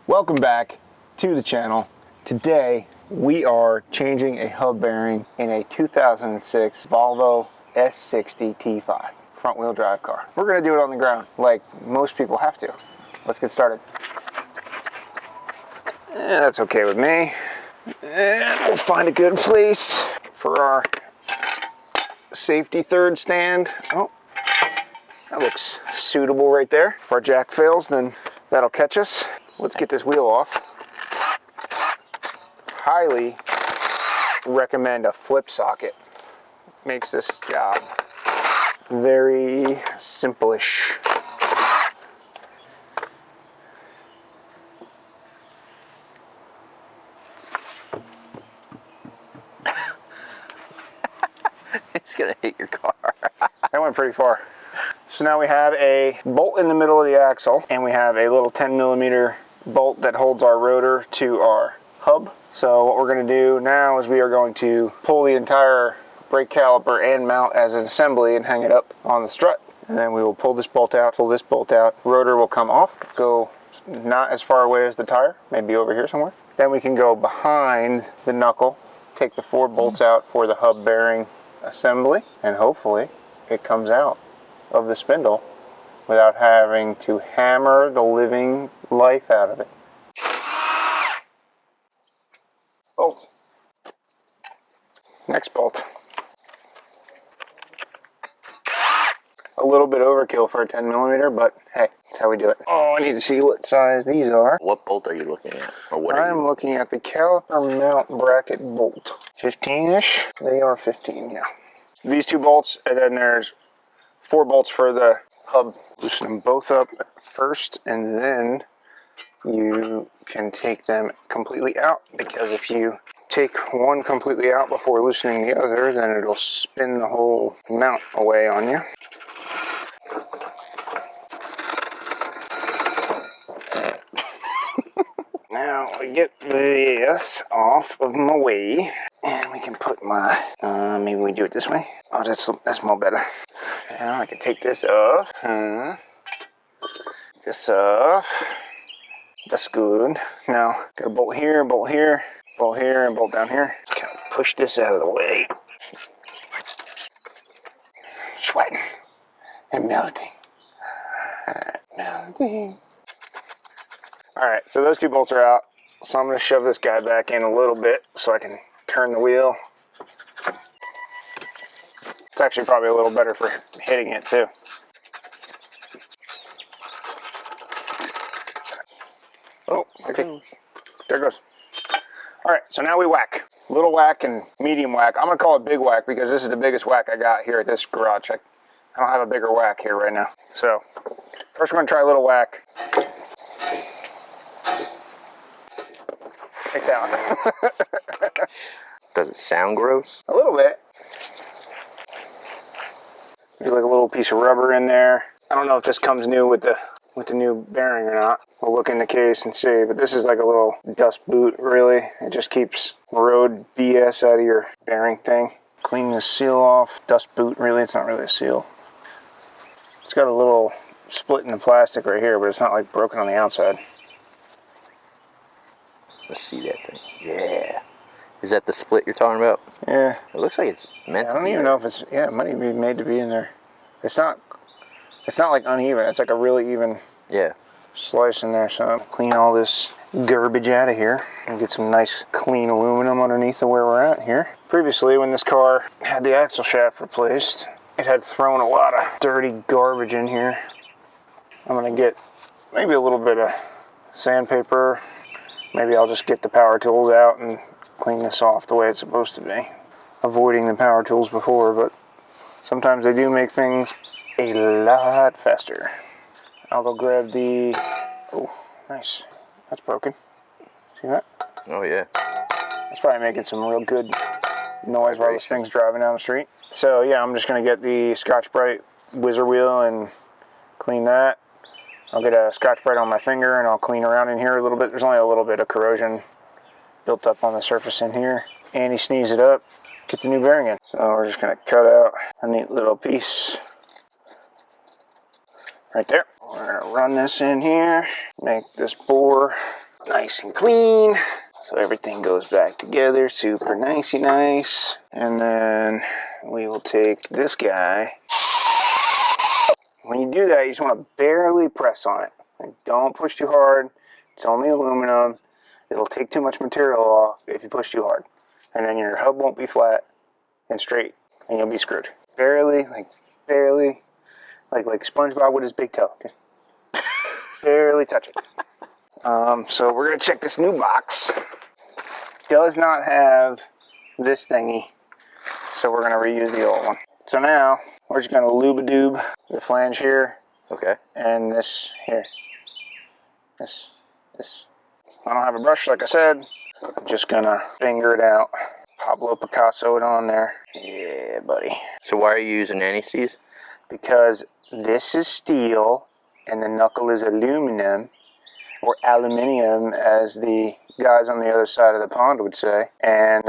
Welcome back to the channel. Today we are changing a hub bearing in a 2006 Volvo S60 T5 front wheel drive car. We're going to do it on the ground like most people have to. Let's get started. That's okay with me. And we'll find a good place for our safety third stand. Oh, that looks suitable right there. If our jack fails, then that'll catch us. Let's get this wheel off. Highly recommend a flip socket. Makes this job very simple-ish. It's gonna hit your car. That went pretty far. So now we have a bolt in the middle of the axle, and we have a little 10mm bolt that holds our rotor to our hub. So what we're going to do now is we are going to pull the entire brake caliper and mount as an assembly and hang it up on the strut. And then we will pull this bolt out, pull this bolt out. Rotor will come off, go not as far away as the tire, maybe over here somewhere. Then we can go behind the knuckle, take the 4 bolts out for the hub bearing assembly, and hopefully it comes out of the spindle without having to hammer the living life out of it. Bolt. Next bolt. A little bit overkill for a 10mm, but hey, that's how we do it. Oh, I need to see what size these are. What bolt are you looking at? Or what I'm looking at the caliper mount bracket bolt. 15-ish? They are 15, yeah. These 2 bolts, and then there's 4 bolts for the hub. Loosen them both up first, and then you can take them completely out, because if you take one completely out before loosening the other, then it'll spin the whole mount away on you. Now we get this off of my way, and we can put my, maybe we do it this way. Oh, that's more better. Now I can take this off. This off. That's good. Now, got a bolt here, and bolt down here. Kind of push this out of the way. Sweating and melting. Melting. Alright, so those 2 bolts are out. So I'm going to shove this guy back in a little bit so I can turn the wheel. It's actually probably a little better for hitting it too. Oh, okay. There it goes. Alright, so now we whack. Little whack and medium whack. I'm going to call it big whack because this is the biggest whack I got here at this garage. I don't have a bigger whack here right now. So, first we're going to try a little whack. Take that one. Does it sound gross? A little bit. There's like a little piece of rubber in there. I don't know if this comes new with the new bearing or not. We'll look in the case and see, but this is like a little dust boot, really. It just keeps road BS out of your bearing thing. Clean the seal off. Dust boot, really, it's not really a seal. It's got a little split in the plastic right here, but it's not like broken on the outside. Let's see that thing. Yeah. Is that the split you're talking about? Yeah. It looks like it's meant to be. I don't even know if it's, yeah, it might even be made to be in there. It's not like uneven. It's like a really even slice in there. So I'm gonna clean all this garbage out of here and get some nice clean aluminum underneath of where we're at here. Previously, when this car had the axle shaft replaced, it had thrown a lot of dirty garbage in here. I'm gonna get maybe a little bit of sandpaper. Maybe I'll just get the power tools out and clean this off the way it's supposed to be. Avoiding the power tools before, but sometimes they do make things a lot faster. I'll go grab the, oh, nice. That's broken. See that? Oh yeah. It's probably making some real good noise while this thing's driving down the street. So yeah, I'm just gonna get the Scotch-Brite whizzer wheel and clean that. I'll get a Scotch-Brite on my finger and I'll clean around in here a little bit. There's only a little bit of corrosion built up on the surface in here. Anti-sneeze it up, get the new bearing in. So we're just gonna cut out a neat little piece right there. We're gonna run this in here, make this bore nice and clean. So everything goes back together super nicey nice. And then we will take this guy. When you do that, you just want to barely press on it. Like, don't push too hard. It's only aluminum. It'll take too much material off if you push too hard. And then your hub won't be flat and straight, and you'll be screwed. Barely, like SpongeBob with his big toe. Just barely touch it. So we're gonna check this new box. Does not have this thingy, so we're gonna reuse the old one. So now we're just gonna lube-a-doob the flange here. Okay. And this here. This. I don't have a brush, like I said. I'm just gonna finger it out. Pablo Picasso it on there. Yeah, buddy. So why are you using anti-seize? Because this is steel and the knuckle is aluminum, or aluminium as the guys on the other side of the pond would say. And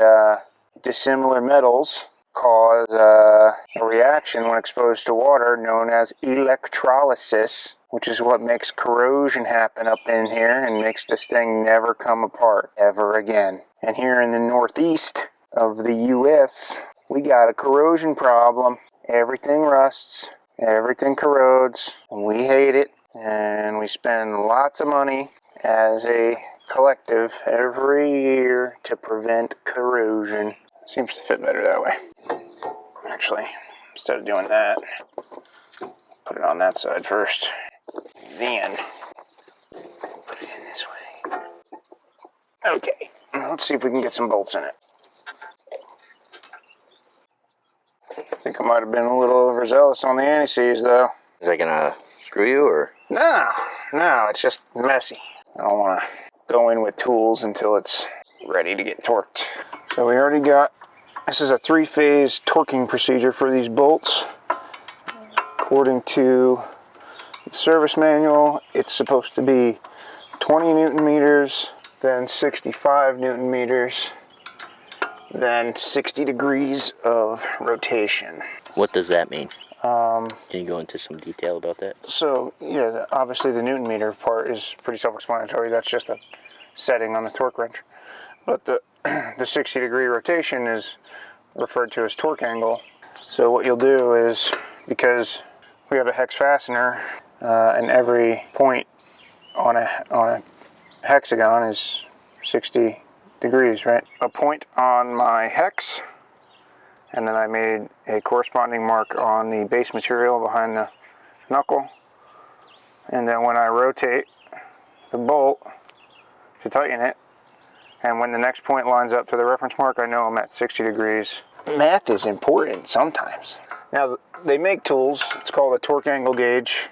dissimilar metals cause a reaction when exposed to water known as electrolysis, which is what makes corrosion happen up in here and makes this thing never come apart ever again. And here in the northeast of the US, we got a corrosion problem. Everything rusts, everything corrodes, we hate it, and we spend lots of money as a collective every year to prevent corrosion. Seems to fit better that way. Actually, instead of doing that, put it on that side first. Then put it in this way. Okay, let's see if we can get some bolts in it. I think I might have been a little overzealous on the anti-seize though. Is that gonna screw you or? No, it's just messy. I don't want to go in with tools until it's ready to get torqued. So we already got, this is a 3-phase torquing procedure for these bolts. According to the service manual, it's supposed to be 20 Newton meters, then 65 Newton meters, then 60 degrees of rotation. What does that mean? Can you go into some detail about that? So, yeah, obviously the Newton meter part is pretty self-explanatory. That's just a setting on the torque wrench. But the 60 degree rotation is referred to as torque angle. So what you'll do is, because we have a hex fastener, and every point on a hexagon is 60 degrees, right? A point on my hex, and then I made a corresponding mark on the base material behind the knuckle. And then when I rotate the bolt to tighten it, and when the next point lines up to the reference mark, I know I'm at 60 degrees. Math is important sometimes. Now, they make tools. It's called a torque angle gauge.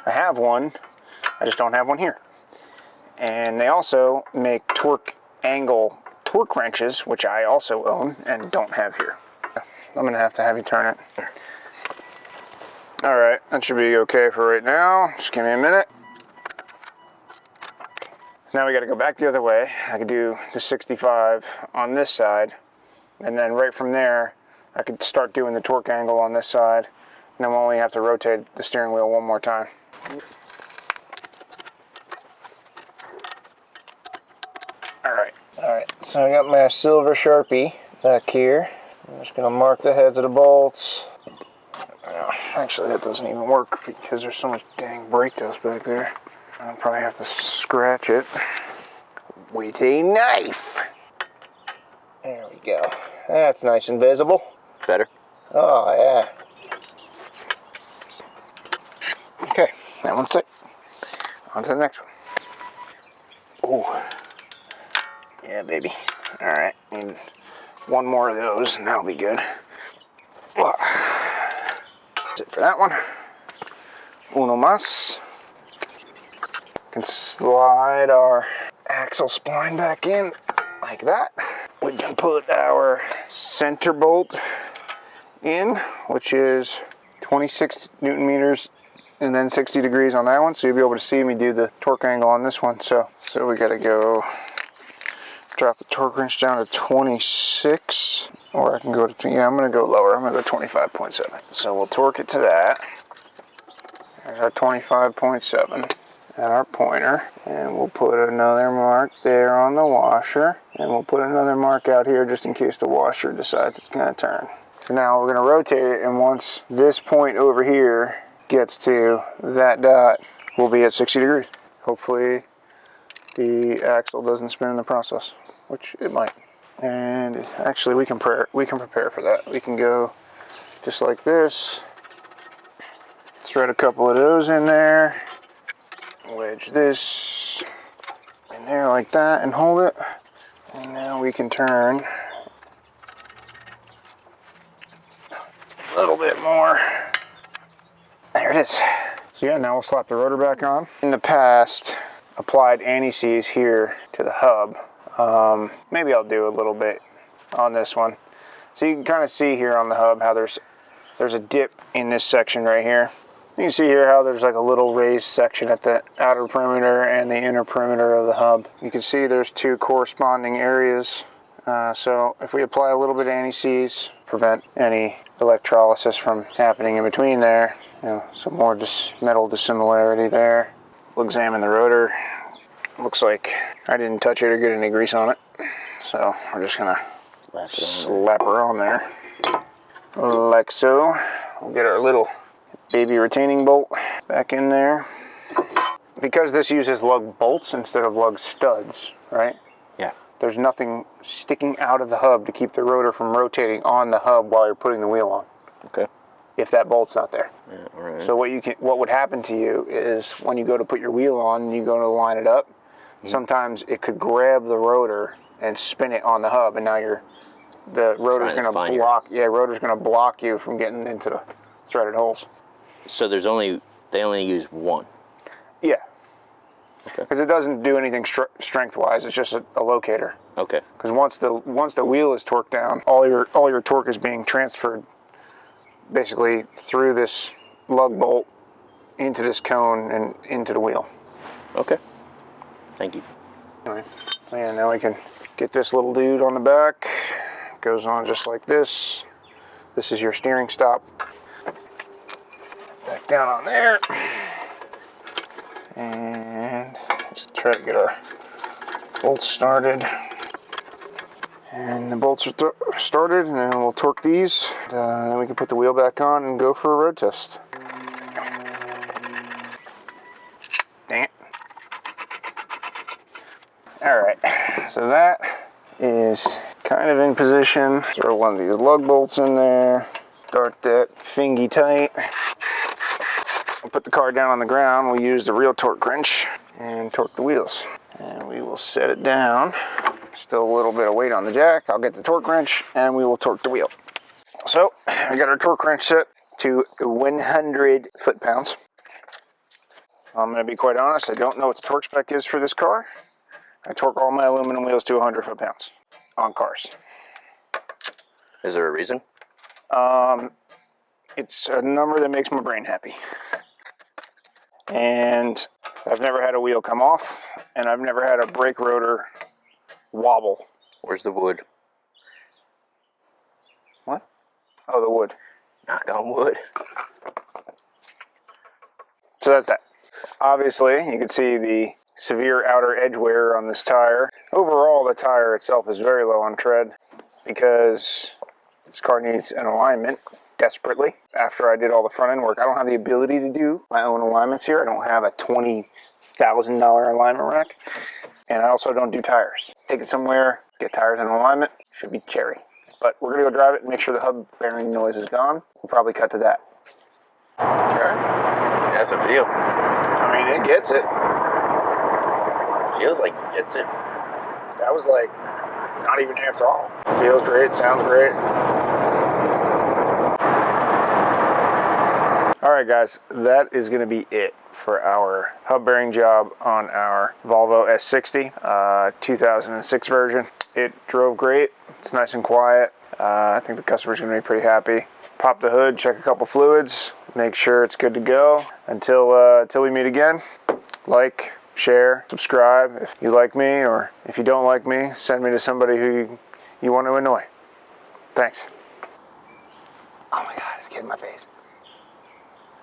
I have one. I just don't have one here. And they also make torque angle torque wrenches, which I also own and don't have here. I'm going to have you turn it. All right, that should be okay for right now. Just give me a minute. Now we got to go back the other way. I could do the 65 on this side, and then right from there, I could start doing the torque angle on this side, and then we'll only have to rotate the steering wheel one more time. All right, so I got my silver Sharpie back here. I'm just gonna mark the heads of the bolts. Actually, that doesn't even work because there's so much dang brake dust back there. I'll probably have to scratch it with a knife. There we go. That's nice and visible. Better? Oh, yeah. Okay, that one's tight. On to the next one. Ooh. Yeah, baby. All right, need one more of those and that'll be good. That's it for that one. Uno más. Can slide our axle spline back in like that. We can put our center bolt in, which is 26 Newton meters and then 60 degrees on that one. So you'll be able to see me do the torque angle on this one. So we gotta go drop the torque wrench down to 26, or I can go to, yeah, I'm gonna go lower. I'm gonna go 25.7. So we'll torque it to that. There's our 25.7. at our pointer, and we'll put another mark there on the washer, and we'll put another mark out here just in case the washer decides it's going to turn. So now we're going to rotate it, and once this point over here gets to that dot, we'll be at 60 degrees. Hopefully the axle doesn't spin in the process, which it might. And actually we can prepare for that. We can go just like this, thread a couple of those in there, wedge this in there like that and hold it. And now we can turn a little bit more. There it is. So yeah, now we'll slap the rotor back on. In the past, applied anti-seize here to the hub. Maybe I'll do a little bit on this one. So you can kind of see here on the hub how there's a dip in this section right here. You can see here how there's like a little raised section at the outer perimeter and the inner perimeter of the hub. You can see there's two corresponding areas. So if we apply a little bit of anti-seize, prevent any electrolysis from happening in between there. You know, some more metal dissimilarity there. We'll examine the rotor. Looks like I didn't touch it or get any grease on it. So we're just gonna slap her on there. Like so. We'll get our little baby retaining bolt back in there. Because this uses lug bolts instead of lug studs, right? Yeah. There's nothing sticking out of the hub to keep the rotor from rotating on the hub while you're putting the wheel on. Okay. If that bolt's not there. Yeah, all right. So what would happen to you is when you go to put your wheel on and you go to line it up, sometimes it could grab the rotor and spin it on the hub, and now the rotor's going to block. Yeah, rotor's going to block you from getting into the threaded holes. So they only use one. Yeah. Okay. Because it doesn't do anything strength-wise. It's just a locator. Okay. Because once the wheel is torqued down, all your torque is being transferred basically through this lug bolt into this cone and into the wheel. Okay. Thank you. All right. So yeah, now we can get this little dude on the back. Goes on just like this. This is your steering stop. Back down on there. And just try to get our bolts started. And the bolts are started, and then we'll torque these. Then we can put the wheel back on and go for a road test. Dang it. Alright, so that is kind of in position. Throw one of these lug bolts in there. Start that fingy tight. We'll put the car down on the ground. We'll use the real torque wrench and torque the wheels. And we will set it down. Still a little bit of weight on the jack. I'll get the torque wrench and we will torque the wheel. So I got our torque wrench set to 100 foot-pounds. I'm going to be quite honest, I don't know what the torque spec is for this car. I torque all my aluminum wheels to 100 foot-pounds on cars. Is there a reason? It's a number that makes my brain happy. And I've never had a wheel come off, and I've never had a brake rotor wobble. Where's the wood? What? Oh, the wood. Knock on wood. So that's that. Obviously, you can see the severe outer edge wear on this tire. Overall, the tire itself is very low on tread because this car needs an alignment desperately. After I did all the front end work, I don't have the ability to do my own alignments here. I don't have a $20,000 alignment rack. And I also don't do tires. Take it somewhere, get tires in alignment, should be cherry. But we're gonna go drive it and make sure the hub bearing noise is gone. We'll probably cut to that. Okay. How's it feel? I mean, it gets it. Feels like it gets it. That was like not even half throttle. Feels great, sounds great. Alright guys, that is going to be it for our hub bearing job on our Volvo S60 2006 version. It drove great. It's nice and quiet. I think the customer's going to be pretty happy. Pop the hood, check a couple fluids, make sure it's good to go. Until we meet again, like, share, subscribe if you like me, or if you don't like me, send me to somebody who you want to annoy. Thanks. Oh my God, it's getting in my face.